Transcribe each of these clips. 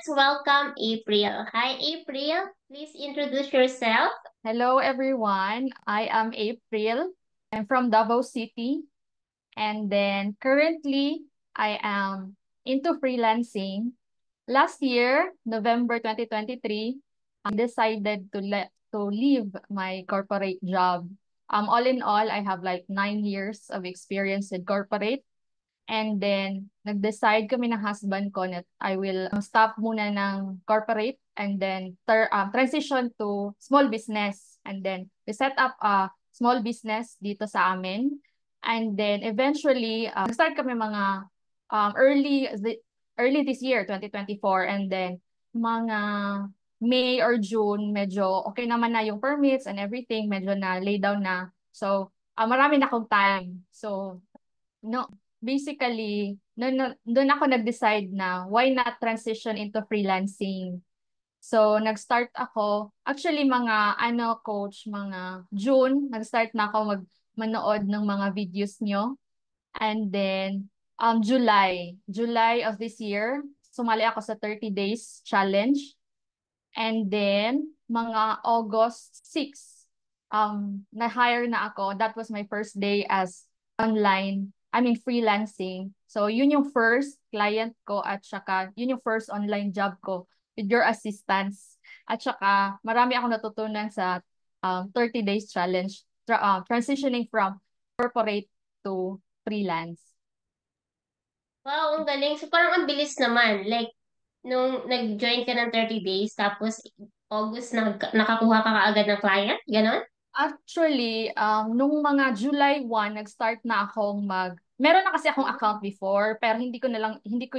let's welcome April. Hi, April. Please introduce yourself. Hello, everyone. I am April. I'm from Davao City. And then currently, I am into freelancing. Last year, November 2023, I decided to leave my corporate job. All in all, I have like 9 years of experience in corporate. And then, nag-decide kami ng husband ko that I will stop muna ng corporate and then transition to small business. And then, we set up a small business dito sa amin. And then, eventually, start kami mga early this year, 2024. And then, mga May or June, medyo okay naman na yung permits and everything, medyo na lay down na. So, marami na akong time. So, no, basically, doon ako nag-decide na why not transition into freelancing. So, nag-start ako, actually mga coach, mga June, nag-start na ako manood ng mga videos nyo. And then, July of this year, sumali ako sa 30 days challenge. And then, mga August 6, na-hire na ako. That was my first day as freelancing. So, yun yung first client ko at saka, yun yung first online job ko with your assistance. At saka, marami akong natutunan sa 30 days challenge, transitioning from corporate to freelance. Wow, ang galing. So parang ang bilis naman. Like, nung nag-join ka ng 30 days, tapos August nakakuha ka kaagad ng client? Ganon? Actually, nung mga July 1, nag-start na akong meron na kasi akong account before, pero hindi ko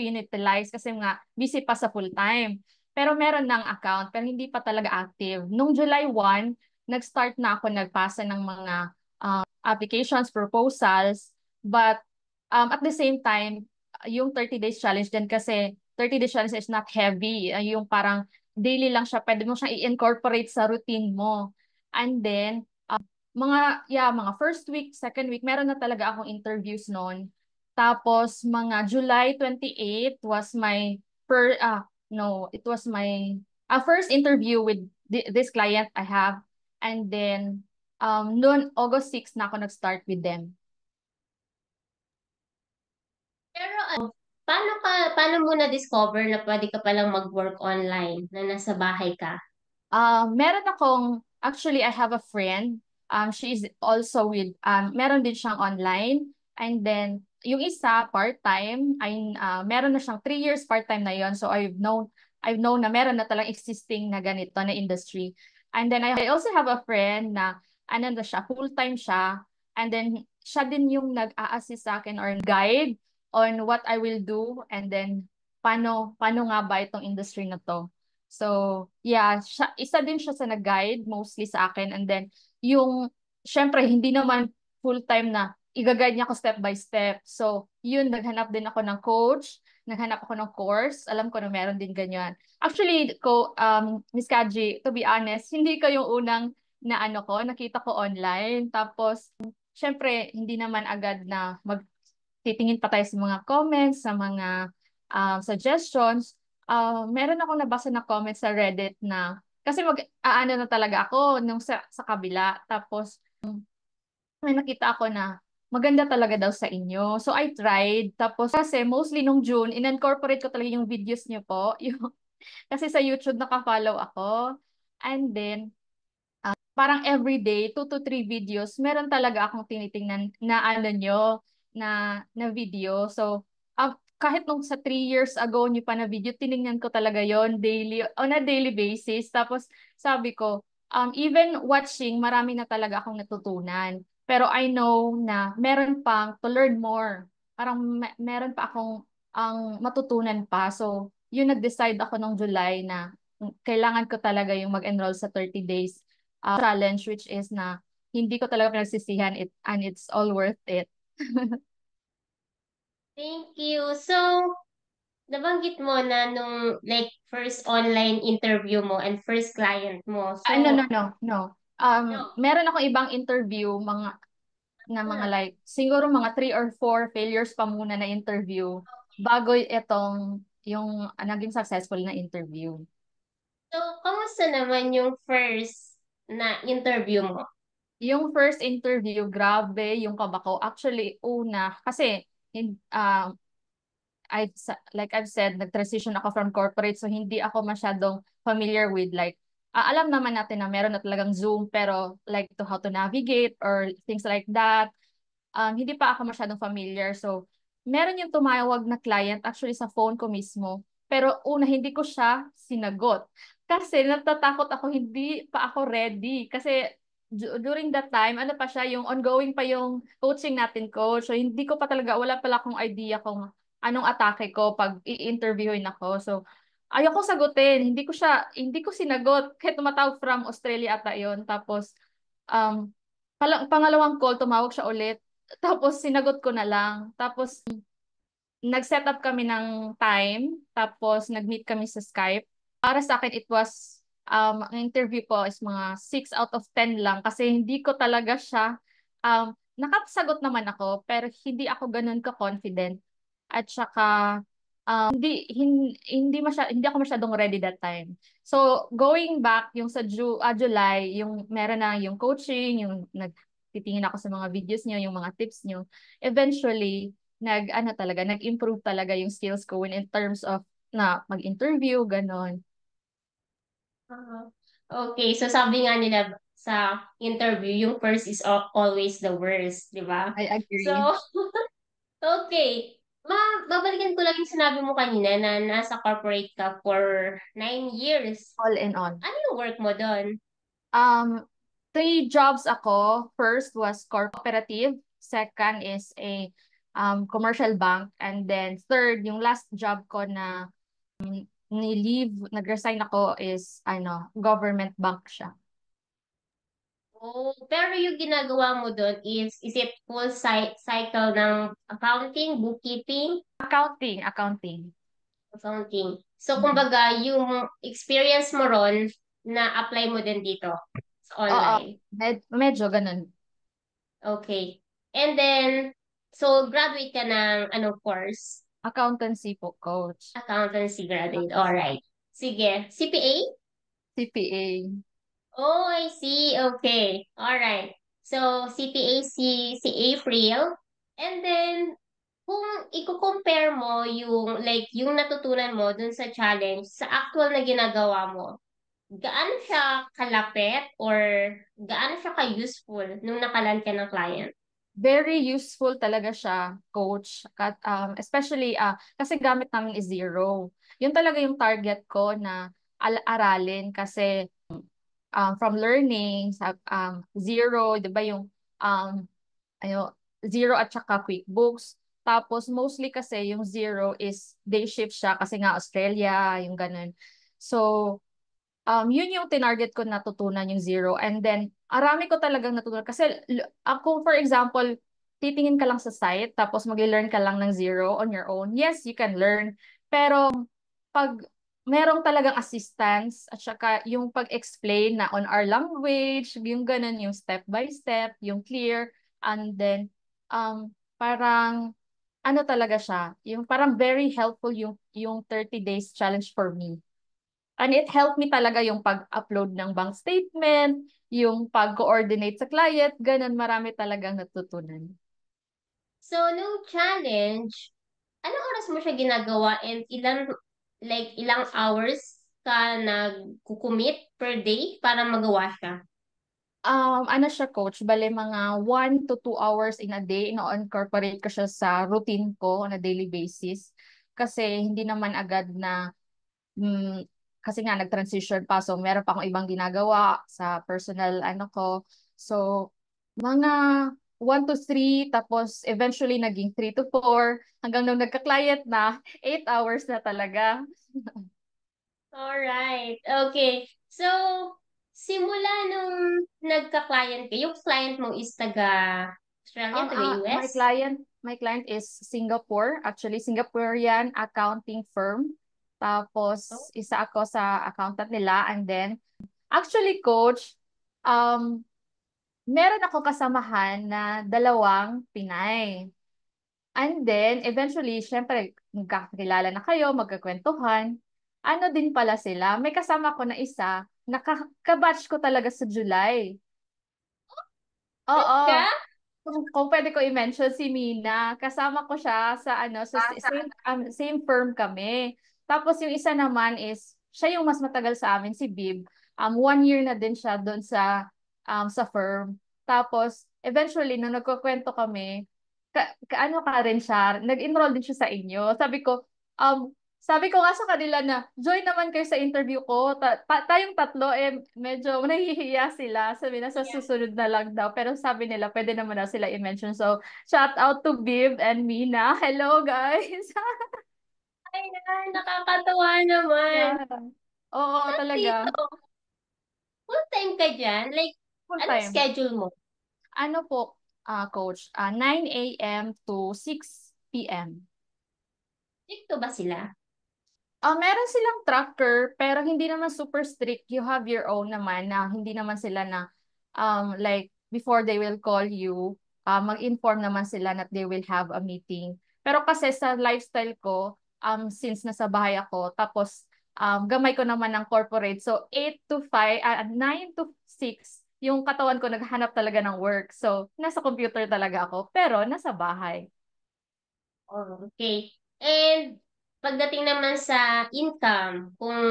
utilize kasi nga busy pa sa full time. Pero meron ng account, pero hindi pa talaga active. Nung July 1, nag-start na ako nagpasa ng mga applications, proposals, but at the same time, yung 30 days challenge din kasi 30 days challenge is not heavy. Yung parang daily lang siya, pwede mo siyang i-incorporate sa routine mo. And then, mga first week, second week, meron na talaga akong interviews noon. Tapos, mga July 28 was my per, no, it was my first interview with this client I have. And then, noon, August 6 na ako nag-start with them. Pero paano mo na-discover na pwede ka palang mag-work online na nasa bahay ka? Actually, I have a friend. She is also meron din siyang online. And then, yung isa, part-time, meron na siyang 3 years part-time na yon. So, I've known na meron na talang existing na ganito na industry. And then, I also have a friend na, na siya, full-time siya. And then, siya din yung nag-a-assist sa akin or guide on what I will do. And then, paano nga ba itong industry na to? So, yeah, isa din siya sa nag-guide mostly sa akin. And then, syempre, hindi naman full-time na i-guide niya ako step by step. So, yun, naghanap din ako ng coach, naghanap ako ng course. Alam ko na meron din ganyan. Actually, Miss Kaji, to be honest, hindi ka yung unang nakita ko online. Tapos, syempre, hindi naman agad na magtitingin pa tayo sa mga comments, sa mga suggestions. Meron akong nabasa na comment sa Reddit na kasi aano na talaga ako nung sa kabila. Tapos may nakita ako na maganda talaga daw sa inyo. So I tried. Tapos kasi mostly nung June, in-incorporate ko talaga yung videos niyo po. Kasi sa YouTube naka-follow ako. And then parang everyday, 2 to 3 videos, meron talaga akong tinitingnan na na video. So, kahit nung sa 3 years ago nyo pa na video, tiningnan ko talaga yon daily, on a daily basis. Tapos, sabi ko, even watching, marami na talaga akong natutunan. Pero I know na meron pang to learn more. Parang meron pa akong matutunan pa. So, yun nag-decide ako nung July na kailangan ko talaga yung mag-enroll sa 30 days challenge, which is na hindi ko talaga pinagsisihan it and it's all worth it. Thank you. So, nabanggit mo na nung like first online interview mo and first client mo. No, no, So, no, no. no. Meron ako ibang interview, mga like, siguro mga 3 or 4 failures pa muna na interview bago itong yung naging successful na interview. So, kamusta naman yung first na interview mo? Yung first interview, grabe yung kaba ko. Actually, una, kasi like I've said, nag-transition ako from corporate, so hindi ako masyadong familiar with like, alam naman natin na meron na talagang Zoom, pero like to how to navigate or things like that, hindi pa ako masyadong familiar. So, meron yung tumawag na client actually sa phone ko mismo. Pero una, hindi ko siya sinagot. Kasi natatakot ako, hindi pa ako ready. Kasi during that time, ano pa siya, yung ongoing pa yung coaching natin, coach. So, hindi ko pa talaga, wala pala akong idea kung anong atake ko pag i-interviewin ako. So, ayoko sagutin. Hindi ko sinagot. Kahit tumatawag from Australia ata yon. Tapos, um, pangalawang call, tumawag siya ulit. Tapos sinagot ko na lang. Tapos nag-set up kami ng time. Tapos nag-meet kami sa Skype. Para sa akin, it was, ang interview ko is mga 6 out of 10 lang. Kasi hindi ko talaga siya, nakasagot naman ako, pero hindi ako ganun ka-confident. At saka, hindi ako masyadong ready that time. So, going back, yung sa July, yung meron na yung coaching, yung nagtitingin ako sa mga videos niyo, yung mga tips niyo, eventually, nag-improve talaga yung skills ko in terms of na mag-interview, ganon. Ah, okay, so sabi nga nila sa interview, yung first is always the worst, di ba? I So, agree. okay. Babalikan ko lang yung sinabi mo kanina na nasa corporate ka for 9 years. All in all. Ano yung work mo doon? Um, 3 jobs ako. First was cooperative. Second is a commercial bank. And then third, yung last job ko na nag-resign ako is government bank siya. Oh, pero yung ginagawa mo doon is it full cycle ng accounting, bookkeeping, Accounting. accounting? So, Mm. kumbaga, yung experience mo ron, na-apply mo din dito sa Oo, online. medyo ganun. Okay. And then, so graduate ka ng anong course? Accountancy po, coach. Accountancy graduate. All Accountancy. right. Sige. CPA? CPA. Oh, I see. Okay. All right. So, CPA, CA Friel. And then, kung i-compare mo yung like yung natutunan mo dun sa challenge sa actual na ginagawa mo, gaano siya kalapit or gaano siya ka-useful nung nakalan ka ng client? Very useful talaga siya, coach. Especially, kasi gamit namin is zero. Yun talaga yung target ko na aralin kasi from learning, zero, di ba yung um, zero at saka QuickBooks. Tapos mostly kasi yung zero is day shift siya kasi nga Australia, yung ganun. So, yun yung tinarget ko natutunan yung zero. And then, arami ko talagang natutunan. Kasi ako, for example, titingin ka lang sa site, tapos mag-learn ka lang ng zero on your own. Yes, you can learn. Pero, pag merong talagang assistance, at saka yung pag-explain na on our language, yung ganun, yung step by step, yung clear, and then, parang, ano talaga siya, yung parang very helpful yung 30 days challenge for me. And it helped me talaga yung pag-upload ng bank statement, yung pag-coordinate sa client, ganun, marami talagang natutunan. So, nung challenge, anong oras mo siya ginagawa and ilang hours ka nagkukumit per day para magawa siya? Ano siya, coach, bale mga 1 to 2 hours in a day, ino-incorporate ko siya sa routine ko on a daily basis. Kasi hindi naman agad na, mm, kasi nga nag-transition pa, so meron pa akong ibang ginagawa sa personal ano ko. So, mga 1 to 3, tapos eventually naging 3 to 4, hanggang nung nagka-client na, 8 hours na talaga. Alright. Okay. So, simula nung nagka-client ka, yung client mo is taga-Australia, taga-US? My client is Singapore, actually Singaporean accounting firm. Oh, Tapos isa ako sa accountant nila, and then actually, coach, um meron ako kasamahan na dalawang Pinay. And then, eventually, syempre, magkakilala na kayo, magkakwentuhan. Ano din pala sila, may kasama ko na isa, kabatch ko talaga sa July. Oo. Ka? Kung pwede ko i-mention si Mina, kasama ko siya sa ano, sa same firm kami. Tapos yung isa naman is, siya yung mas matagal sa amin, si Bib. 1 year na din siya doon sa firm. Tapos, eventually, nung nagkukwento kami, ano ka rin siya, nag-enroll din siya sa inyo. Sabi ko nga sa kanila na, join naman kayo sa interview ko. Tayong tatlo, medyo nahihiya sila. Sabi na sa Yeah. susunod na lang daw. Pero sabi nila, pwede naman daw sila i-mention. So, shout out to Bib and Mina. Hello, guys! Ay, nakakatawa naman. Yeah. Oo, Tapos dito, talaga. full time ka dyan? Like, Full anong time. schedule mo? Ano po, coach? 9 a.m. to 6 p.m. Dito ba sila? Meron silang tracker, pero hindi naman super strict. You have your own naman na hindi naman sila na like before they will call you, mag-inform naman sila that they will have a meeting. Pero kasi sa lifestyle ko, since nasa bahay ako, tapos gamay ko naman ng corporate. So 8 to 5, 9 to 6, yung katawan ko naghanap talaga ng work. So nasa computer talaga ako, pero nasa bahay. Oh, okay. And pagdating naman sa income, kung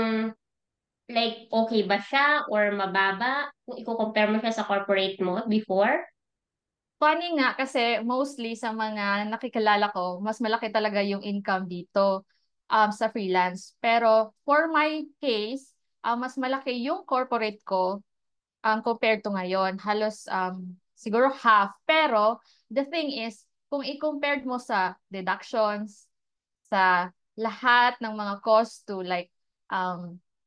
like okay ba siya or mababa, kung i-compare mo siya sa corporate mo before? Funny nga kasi mostly sa mga nakikilala ko, mas malaki talaga yung income dito sa freelance. Pero for my case, mas malaki yung corporate ko compared to ngayon. Halos siguro half. Pero the thing is, kung i-compared mo sa deductions, sa lahat ng mga cost to like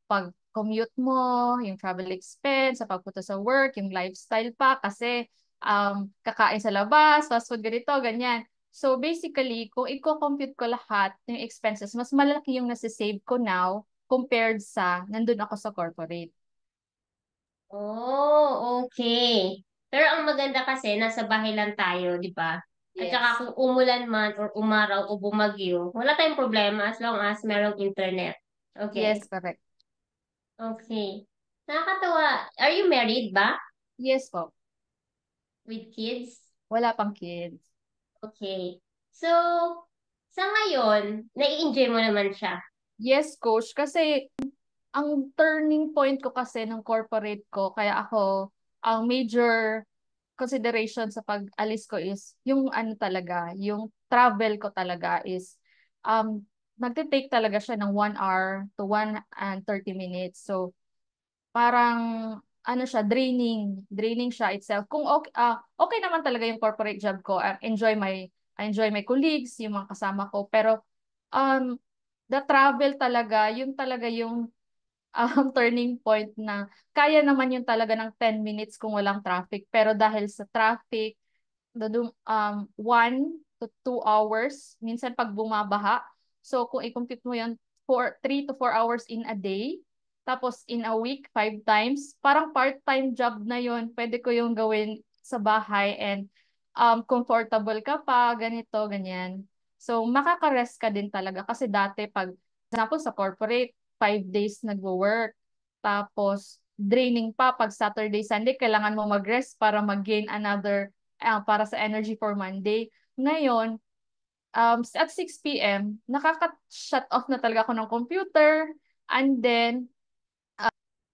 pag-commute mo, yung travel expense, sa pagpunta sa work, yung lifestyle pa kasi kakain sa labas, fast food ganito, ganyan. So basically, kung i-compute ko lahat ng expenses, mas malaki yung nasa-save ko now compared sa nandun ako sa corporate. Oh, okay. Pero ang maganda kasi, nasa bahay lang tayo, di ba? At saka Yes. kung umulan man or umaraw o bumagyo, wala tayong problema as long as merong internet. Yes, Okay. correct. Okay. Nakakatawa. Are you married ba? Yes po. With kids? Wala pang kids. Okay. So, sa ngayon, nai-enjoy mo naman siya. Yes, coach. Kasi ang turning point ko kasi ng corporate ko, kaya ako, ang major consideration sa pag-alis ko is yung ano talaga, yung travel ko talaga is nagte-take talaga siya ng 1 hour to 1 and 30 minutes. So, parang ano siya, draining siya itself. Kung okay naman talaga yung corporate job ko, I enjoy my colleagues, yung mga kasama ko, pero um, the travel talaga, yun talaga yung turning point na kaya naman yun talaga ng 10 minutes kung walang traffic. Pero dahil sa traffic, 1 to 2 hours, minsan pag bumabaha. So kung i-compute mo yan, 3 to 4 hours in a day, tapos in a week, 5 times, parang part-time job na yun. Pwede ko yung gawin sa bahay and comfortable ka pa, ganito, ganyan. So makaka-rest ka din talaga kasi dati pag, example sa corporate, 5 days nagwo-work, tapos draining pa pag Saturday, Sunday, kailangan mo mag-rest para mag-gain another para sa energy for Monday. Ngayon, at 6 p.m., nakaka-shut off na talaga ako ng computer and then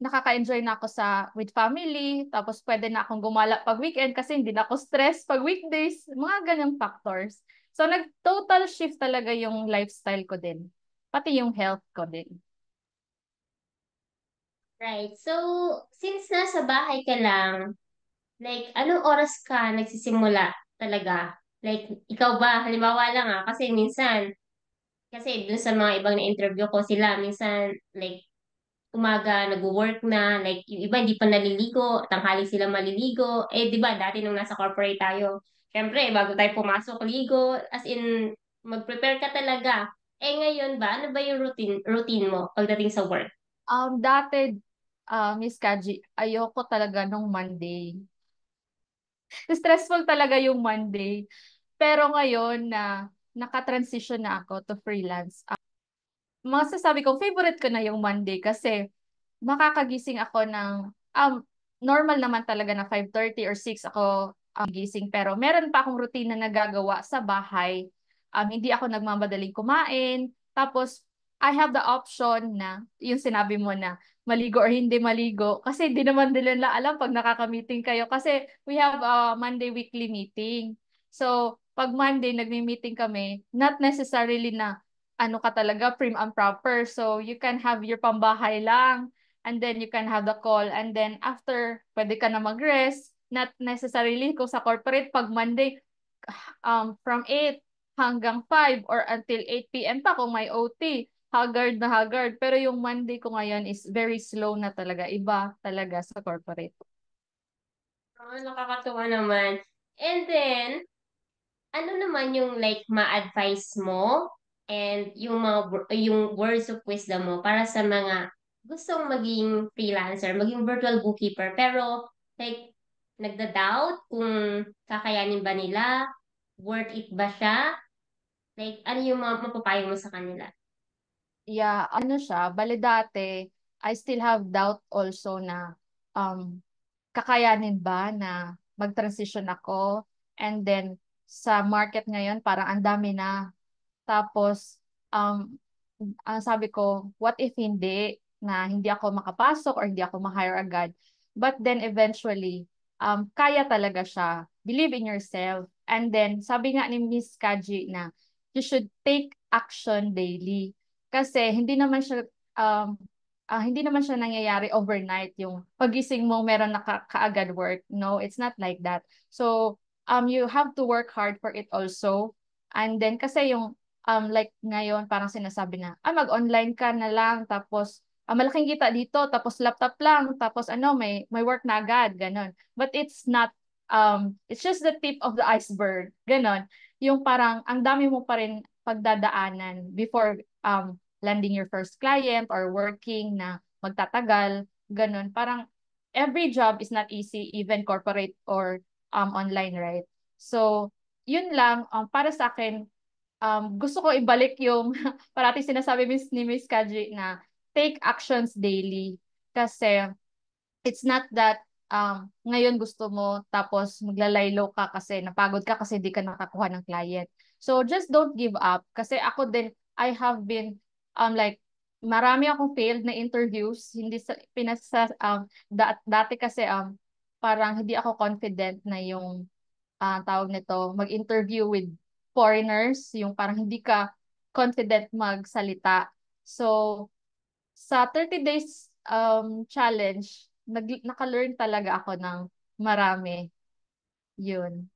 nakaka-enjoy na ako with family, tapos pwede na akong gumala pag weekend kasi hindi na ako stress pag weekdays, mga ganyang factors. So nag-total shift talaga yung lifestyle ko din, pati yung health ko din. Right. So, since nasa bahay ka lang, like, anong oras ka nagsisimula talaga? Like, ikaw ba, halimbawa lang kasi minsan, kasi dun sa mga ibang na-interview ko sila, minsan, like, umaga nag-work na, like, yung iba hindi pa naliligo, tanghali sila maliligo. Eh, di ba, dati nung nasa corporate tayo, syempre, bago tayo pumasok, ligo, as in, mag-prepare ka talaga. Eh, ngayon ba, ano ba yung routine mo pagdating sa work? Dati, Miss Kaji, ayoko talaga nung Monday. Stressful talaga yung Monday. Pero ngayon na naka-transition na ako to freelance, masasabi ko favorite ko na yung Monday kasi makakagising ako ng normal naman talaga na 5:30 or 6 ako gising, pero meron pa akong routine na nagagawa sa bahay. Hindi ako nagmamadaling kumain. Tapos I have the option na yung sinabi mo na maligo or hindi maligo kasi hindi naman nila alam pag nakaka-meeting kayo kasi we have a Monday weekly meeting. So pag Monday nagmi-meeting kami, not necessarily na ano ka talaga prim and proper. So you can have your pambahay lang, and then you can have the call, and then after pwede ka na mag-rest. Not necessarily kung sa corporate pag Monday from 8 hanggang 5 or until 8 p.m. pa kung may OT. Haggard na haggard. Pero yung Monday ko ngayon is very slow na talaga. Iba talaga sa corporate. Oh, nakakatuwa naman. And then, ano naman yung like ma-advise mo and yung yung words of wisdom mo para sa mga gustong maging freelancer, maging virtual bookkeeper, pero like nagda-doubt kung kakayanin ba nila, worth it ba siya? Like, ano yung mga mapapayo mo sa kanila? Yeah, ano siya, bale dati, I still have doubt also na um, kakayanin ba na mag-transition ako, and then sa market ngayon parang ang dami na. Tapos um ang sabi ko, what if hindi na hindi ako makapasok or hindi ako ma-hire agad. But then eventually kaya talaga siya. Believe in yourself. And then sabi nga ni Miss Kaji na you should take action daily kasi hindi naman siya nangyayari overnight yung pagising mo meron na kaagad work. No, it's not like that. So you have to work hard for it also. And then kasi yung like ngayon parang sinasabi na mag-online ka na lang, tapos malaking kita dito, tapos laptop lang, tapos ano may work na agad ganon. But it's not, it's just the tip of the iceberg ganon. Yung parang ang dami mo pa rin pagdadaanan before landing your first client or working na magtatagal, ganun. Parang every job is not easy, even corporate or online, right? So, yun lang, para sa akin, gusto ko ibalik yung parati sinasabi ni Miss Kaji na take actions daily. Kasi it's not that ngayon gusto mo tapos maglalaylo ka kasi napagod ka kasi di ka nakakuha ng client. So just don't give up kasi ako din I have been like marami akong failed na interviews, hindi sa pinasa dati kasi parang hindi ako confident na yung tawag nito mag-interview with foreigners, yung parang hindi ka confident magsalita. So sa 30 days challenge, naka-learn talaga ako ng marami. Yun.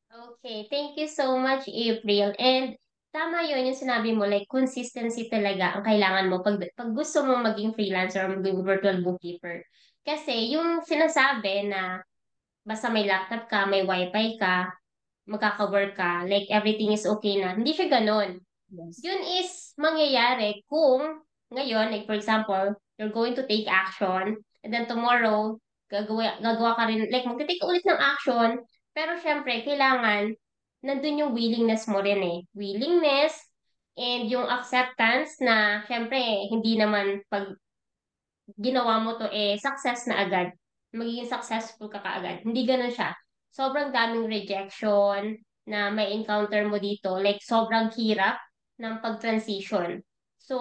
Okay, thank you so much, April. And tama yun yung sinabi mo, like consistency talaga ang kailangan mo pag gusto mo maging freelancer or maging virtual bookkeeper. Kasi yung sinasabi na basta may laptop ka, may wifi ka, magkaka-work ka, like everything is okay na. Hindi siya ganun. Yes. Yun is mangyayari kung ngayon, like for example, you're going to take action, and then tomorrow, gagawa ka rin, like magte-take ulit ng action, pero syempre, kailangan, nandun yung willingness mo rin eh. Willingness, and yung acceptance na, syempre, hindi naman pag ginawa mo to eh success na agad. Magiging successful ka kaagad. Hindi ganun siya. Sobrang daming rejection na may encounter mo dito. Like, sobrang hirap ng pag-transition. So,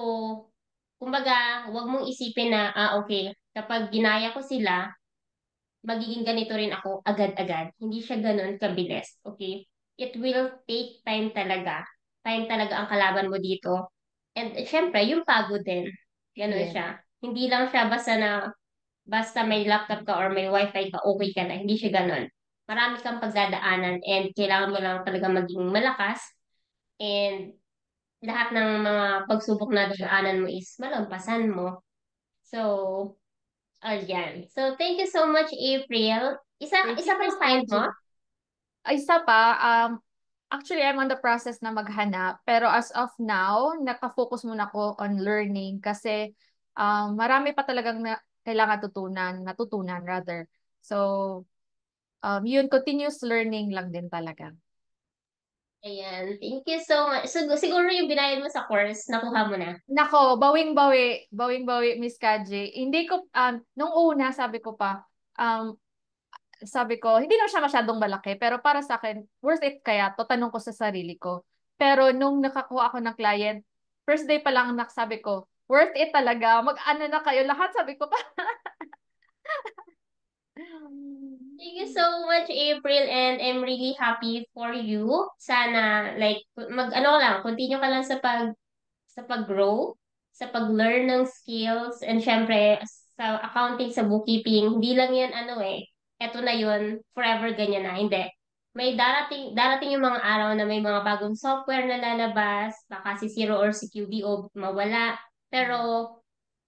kumbaga, wag mong isipin na, okay, kapag ginaya ko sila, magiging ganito rin ako agad-agad. Hindi siya ganun kabilis. Okay? It will take time talaga. Time talaga ang kalaban mo dito. And syempre, yung pagod din. Ganun Yes. siya. Hindi lang siya basta may laptop ka or may wifi ka, okay ka na. Hindi siya ganun. Marami kang pagdadaanan and kailangan mo lang talaga maging malakas and lahat ng mga pagsubok na dadaanan mo is malampasan mo. So, yan. So, thank you so much, April. Isa, Thank isa you, pang Miss client mo? Kaji. Ay, isa pa, actually, I'm on the process na maghanap. Pero as of now, nakafocus muna ako on learning kasi marami pa talagang kailangan natutunan rather. So, Yun, continuous learning lang din talaga. Ayan, thank you so much. So, siguro yung binayad mo sa course, nakuha mo na. Nako, bawing-bawi, bawing-bawi, Miss Kaji. Hindi ko, nung una, um, sabi ko, hindi na siya masyadong malaki, pero para sa akin, worth it kaya to, tanong ko sa sarili ko. Pero nung nakakuha ako ng client, first day pa lang sabi ko, worth it talaga, mag-ano na kayo, lahat sabi ko pa. Thank you so much, April, and I'm really happy for you. Sana, like, ano lang, continue ka lang sa pag-grow, sa pag-learn ng skills, and syempre, sa accounting, sa bookkeeping, hindi lang yan, ano eh, eto na yun, forever ganyan na, hindi. May darating yung mga araw na may mga bagong software na lalabas, baka si Zero or si QBO mawala, pero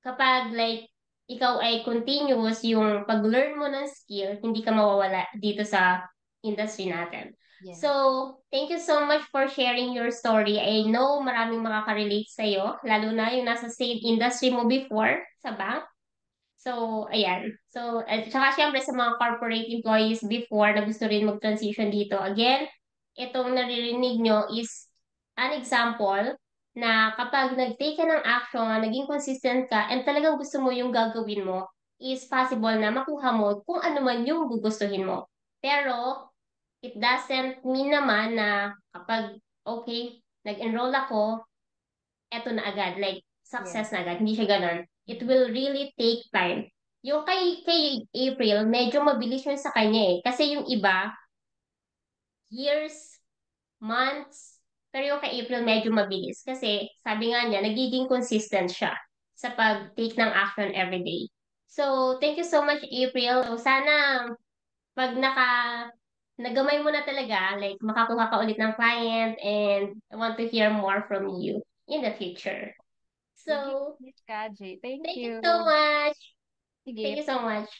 kapag like ikaw ay continuous yung pag-learn mo ng skill, hindi ka mawawala dito sa industry natin. Yes. So, thank you so much for sharing your story. I know maraming makaka-relate sa'yo, lalo na yung nasa same industry mo before sa bank. So, ayan. So, at saka syempre sa mga corporate employees before na gusto rin mag-transition dito. Again, itong naririnig nyo is an example na kapag nag-take ka ng action, naging consistent ka, and talagang gusto mo yung gagawin mo, is possible na makuha mo kung ano man yung gugustuhin mo. Pero, it doesn't mean naman na kapag, okay, nag-enroll ako, eto na agad, like, Yes. success na agad. Hindi siya ganun. It will really take time. Yung kay April, medyo mabilis yun sa kanya eh. Kasi yung iba, years, months, pero yung kay April medyo mabilis. Kasi sabi nga niya, nagiging consistent siya sa pag-take ng action every day. So, thank you so much, April. So, sana pag nagamay mo na talaga, like makakuha ka ulit ng client and I want to hear more from you in the future. Sige, So, Miss Kaji. Thank thank you so you. much. Thank Sige. you so much.